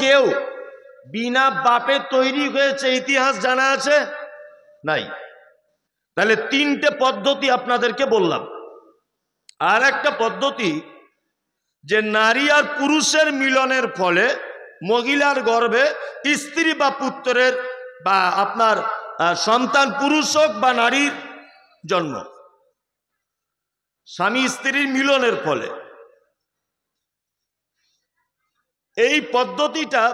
কেউ বিনা বাপে তৈরি হয়েছে ইতিহাস জানা আছে? নাই। তাহলে তিনটে পদ্ধতি আপনাদেরকে বললাম। আর একটা পদ্ধতি যে নারী আর পুরুষের মিলনের ফলে মহিলার গর্ভে স্ত্রী বা পুত্রের বা আপনার সন্তান পুরুষ হোক বা নারীর জন্ম, স্বামী স্ত্রীর মিলনের ফলে। এই পদ্ধতিটা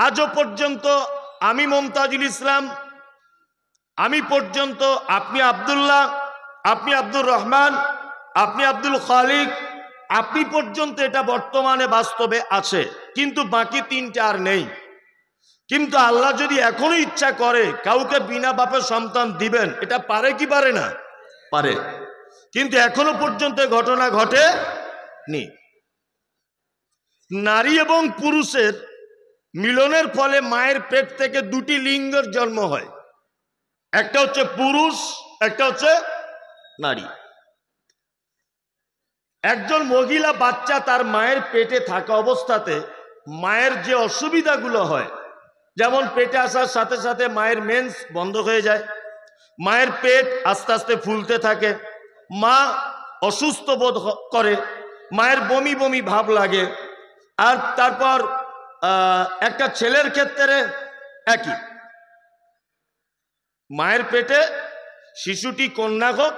আজও পর্যন্ত আমি মমতাজুল ইসলাম, আমি পর্যন্ত, আপনি আব্দুল্লাহ, আপনি আব্দুর রহমান, আপনি আব্দুল খালিক, আপনি পর্যন্ত এটা বর্তমানে বাস্তবে আছে, কিন্তু বাকি তিনটে আর নেই। কিন্তু আল্লাহ যদি এখনো ইচ্ছা করে কাউকে বিনা বাপে সন্তান দিবেন, এটা পারে কি পারে না? পারে। কিন্তু এখনো পর্যন্ত ঘটনা ঘটেনি। নারী এবং পুরুষের মিলনের ফলে মায়ের পেট থেকে দুটি লিঙ্গের জন্ম হয়, একটা হচ্ছে পুরুষ, একটা হচ্ছে নারী। একজন মহিলা বাচ্চা তার মায়ের পেটে থাকা অবস্থাতে মায়ের যে অসুবিধাগুলো হয়, যেমন পেটে আসার সাথে সাথে মায়ের মেন্স বন্ধ হয়ে যায়, মায়ের পেট আস্তে আস্তে ফুলতে থাকে, মা অসুস্থ বোধ করে, মায়ের বমি বমি ভাব লাগে। আর তারপর একটা ছেলের ক্ষেত্রে একই, মায়ের পেটে শিশুটি কন্যা হোক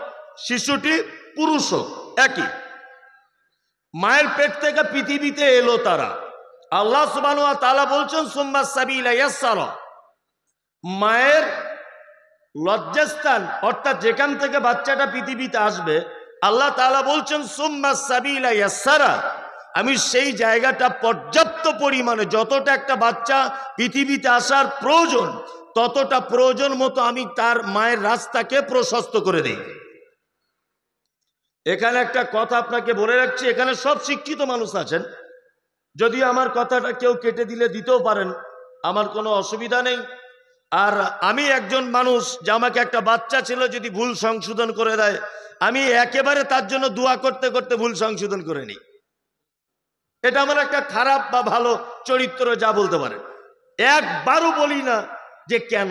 শিশুটি পুরুষ হোক একই, মায়ের পেট থেকে পৃথিবীতে এলো তারা। আল্লাহ সুবহানাহু ওয়া তাআলা বলছেন সুম্মা সাবিলা ইয়াসসারা, মায়ের লজ্জাস্থান অর্থাৎ যেখান থেকে বাচ্চাটা পৃথিবীতে আসবে, আল্লাহ তাআলা বলছেন সুম্মা সাবিলা ইয়াসসারা, আমি সেই জায়গাটা পর্যাপ্ত পরিমাণে যতটা একটা বাচ্চা পৃথিবীতে আসার প্রয়োজন ততটা প্রয়োজন মতো আমি তার মায়ের রাস্তাকে প্রশস্ত করে দিই। এখানে একটা কথা আপনাকে বলে রাখছি, এখানে সব শিক্ষিত মানুষ আছেন, যদি আমার কথাটা কেউ কেটে দিলে দিতেও পারেন, আমার কোনো অসুবিধা নেই। আর আমি একজন মানুষ যে আমাকে একটা বাচ্চা ছিল যদি ভুল সংশোধন করে দেয়, আমি একেবারে তার জন্য দোয়া করতে করতে ভুল সংশোধন করে নিই। এটা আমার একটা খারাপ বা ভালো চরিত্র যা বলতে পারে। একবারও বলি না যে কেন,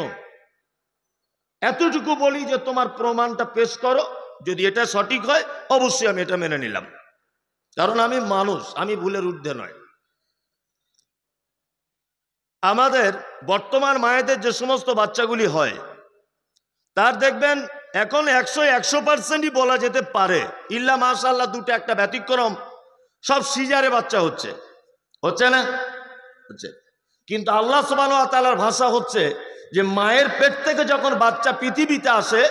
এতটুকু বলি যে তোমার প্রমাণটা পেশ করো, যদি এটা সঠিক হয় অবশ্যই আমি এটা মেনে নিলাম, কারণ আমি মানুষ, আমি ভুলের ঊর্ধ্বে নয়। আমাদের বর্তমান মায়েদের যে সমস্ত বাচ্চাগুলি হয় তার দেখবেন এখন 100% বলা যেতে পারে, ইল্লা মাশাআল্লাহ দুটো একটা ব্যতিক্রম, সব সিজারে বাচ্চা হচ্ছে না? হচ্ছে। কিন্তু আল্লাহ সুবহানাহু ওয়া তাআলার ভাষা হচ্ছে যে মায়ের পেট থেকে যখন বাচ্চা পৃথিবীতে আসে,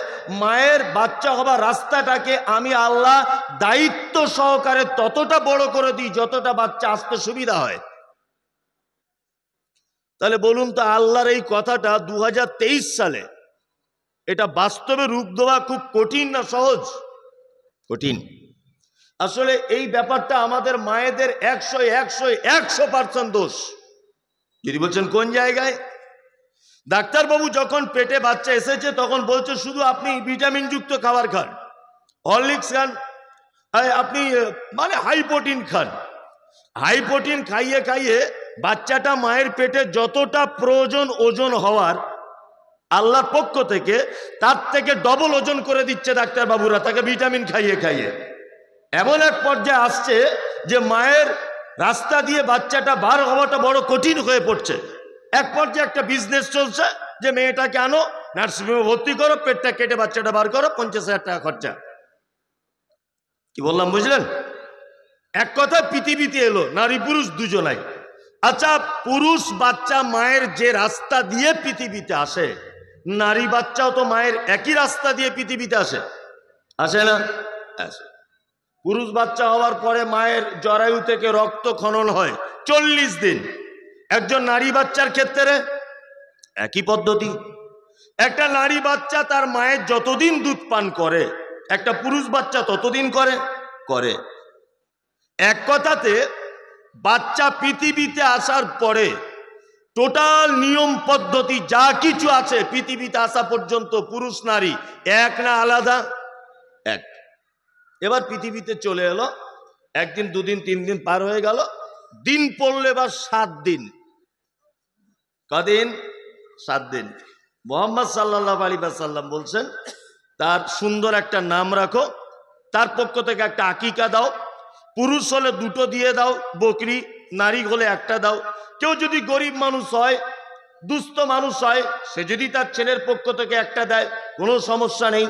মায়ের বাচ্চা হবার রাস্তাটাকে আমি আল্লাহ দায়িত্ব সহকারে ততটা বড় করে দিই যতটা বাচ্চা আসতে সুবিধা হয়। তাহলে বলুন তো, আল্লাহর এই কথাটা 2023 সালে এটা বাস্তবে রূপ দেওয়া খুব কঠিন না সহজ? কঠিন। আসলে এই ব্যাপারটা আমাদের মায়েদের 100% দোষ। যদি বলছেন কোন জায়গায়, ডাক্তারবাবু যখন পেটে বাচ্চা এসেছে তখন বলছে শুধু আপনি ভিটামিন যুক্ত খাবার খান, হরলিক্স খান, আপনি মানে হাই প্রোটিন খান। হাই প্রোটিন খাইয়ে খাইয়ে বাচ্চাটা মায়ের পেটে যতটা প্রয়োজন ওজন হওয়ার আল্লাহর পক্ষ থেকে তার থেকে ডবল ওজন করে দিচ্ছে ডাক্তারবাবুরা তাকে ভিটামিন খাইয়ে খাইয়ে। এমন এক পর্যায়ে আসছে যে মায়ের রাস্তা দিয়ে বাচ্চাটা বার হওয়াটা বড় কঠিন হয়ে পড়ছে। এক পর্যায়ে একটা বিজনেস চলছে যে মেয়েটাকে আনো, নার্সিংহোমে ভর্তি করো, পেটটা কেটে বাচ্চাটা বার করো, 50,000 টাকা খরচা। কি বললাম বুঝলেন? এক কথা পৃথিবীতে এলো নারী পুরুষ দুজনাই। আচ্ছা, পুরুষ বাচ্চা মায়ের যে রাস্তা দিয়ে পৃথিবীতে আসে, নারী বাচ্চাও তো মায়ের একই রাস্তা দিয়ে পৃথিবীতে আসে না? আসে। পুরুষ বাচ্চা হওয়ার পরে মায়ের জরায়ু থেকে রক্ত খনন হয় 40 দিন। একজন নারী বাচ্চার ক্ষেত্রে একই পদ্ধতি। একটা নারী বাচ্চা তার মায়ের যতদিন দুধ পান করে একটা পুরুষ বাচ্চা ততদিন করে। এক কথাতে বাচ্চা পৃথিবীতে আসার পরে টোটাল নিয়ম পদ্ধতি যা কিছু আছে পৃথিবীতে আসা পর্যন্ত পুরুষ নারী এক না আলাদা? এক। এবার পৃথিবীতে চলে এলো, একদিন দুদিন তিন দিন পার হয়ে গেল, দিন পড়লে এবার 7 দিন, কদিন? 7 দিন। মুহাম্মদ সাল্লাল্লাহু আলাইহি ওয়াসাল্লাম বলছেন তার সুন্দর একটা নাম রাখো, তার পক্ষ থেকে একটা আকিকা দাও, পুরুষ হলে 2টো দিয়ে দাও বকরি, নারী হলে একটা দাও। কেউ যদি গরিব মানুষ হয়, দুস্থ মানুষ হয়, সে যদি তার ছেলের পক্ষ থেকে একটা দেয়, কোনো সমস্যা নেই।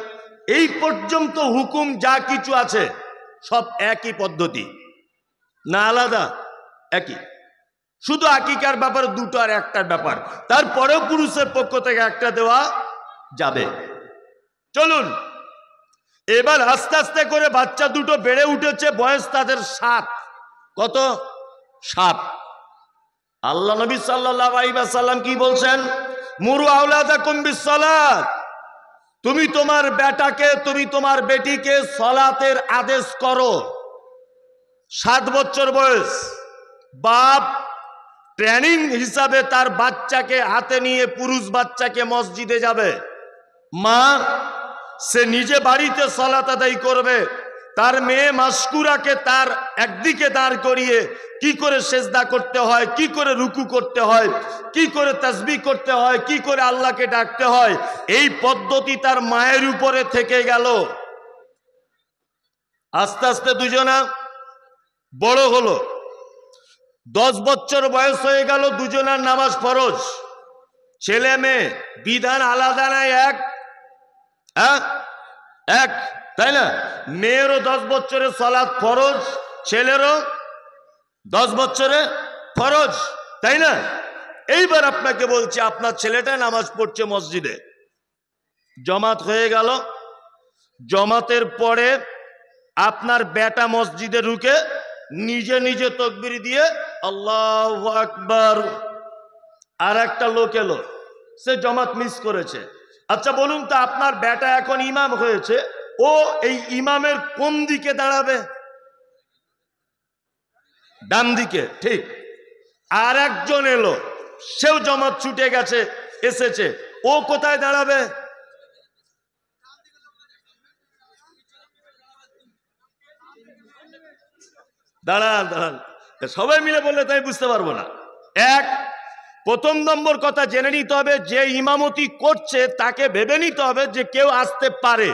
এই পর্যন্ত হুকুম যা কিছু আছে সব একই পদ্ধতি, না আলাদা, একই। শুধু আকিকার ব্যাপার 2টো আর একটার ব্যাপার, তারপরেও পুরুষের পক্ষ থেকে একটা দেওয়া যাবে। চলুন এবার আস্তে আস্তে করে বাচ্চা 2টো বেড়ে উঠেছে, বয়স তাদের 7। কত? 7। আল্লাহ নবী সাল্লাল্লাহু আলাইহি ওয়াসাল্লাম কি বলছেন? মুরু আওলাদাকুম বিসসালাত, তুমি তোমার বেটাকে, তুমি তোমার বেটিকে সালাতের আদেশ করো। 7 বছর বয়স, বাপ ট্রেনিং হিসাবে তার বাচ্চাকে হাতে নিয়ে পুরুষ বাচ্চাকে মসজিদে যাবে, মা সে নিজে বাড়িতে সালাত আদায় করবে। তার মেয়ে মাসকুরাকে তার একদিকে দাঁড় করিয়ে কি করে সেজদা করতে হয়, কি করে রুকু করতে হয়, কি করে তাসবিহ করতে হয়, কি করে আল্লাহকে ডাকতে হয়, এই পদ্ধতি তার মায়ের উপরে থেকে গেল। আস্তে আস্তে দুজনা বড় হলো, 10 বছর বয়স হয়ে গেল, দুজনার নামাজ ফরজ। ছেলে মেয়ে বিধান আলাদা নাই, এক, হ্যাঁ এক, তাই না? মেয়েরও 10 বছরে সালাত ফরজ, ছেলেরও 10 বছরে ফরজ, তাই না? এইবার আপনাকে বলছি, আপনার ছেলেটা নামাজ পড়ছে মসজিদে, জমাত হয়ে গেল। জমাতের পরে আপনার বেটা মসজিদে ঢুকে নিজে নিজে তাকবীর দিয়ে আল্লাহু আকবার, আর একটা লোক এলো, সে জমাত মিস করেছে। আচ্ছা বলুন তো, আপনার বেটা এখন ইমাম হয়েছে, ও এই ইমামের কোন দিকে দাঁড়াবে? ডান দিকে, ঠিক। আর একজন এলো, সেও জমাত ছুটে গেছে, এসেছে, ও কোথায় দাঁড়াবে? দাঁড়ান দাঁড়ান, সবাই মিলে বললে তাই বুঝতে পারবো না। এক, প্রথম নম্বর কথা জেনে নিতে হবে, যে ইমামতি করছে তাকে ভেবে নিতে হবে যে কেউ আসতে পারে।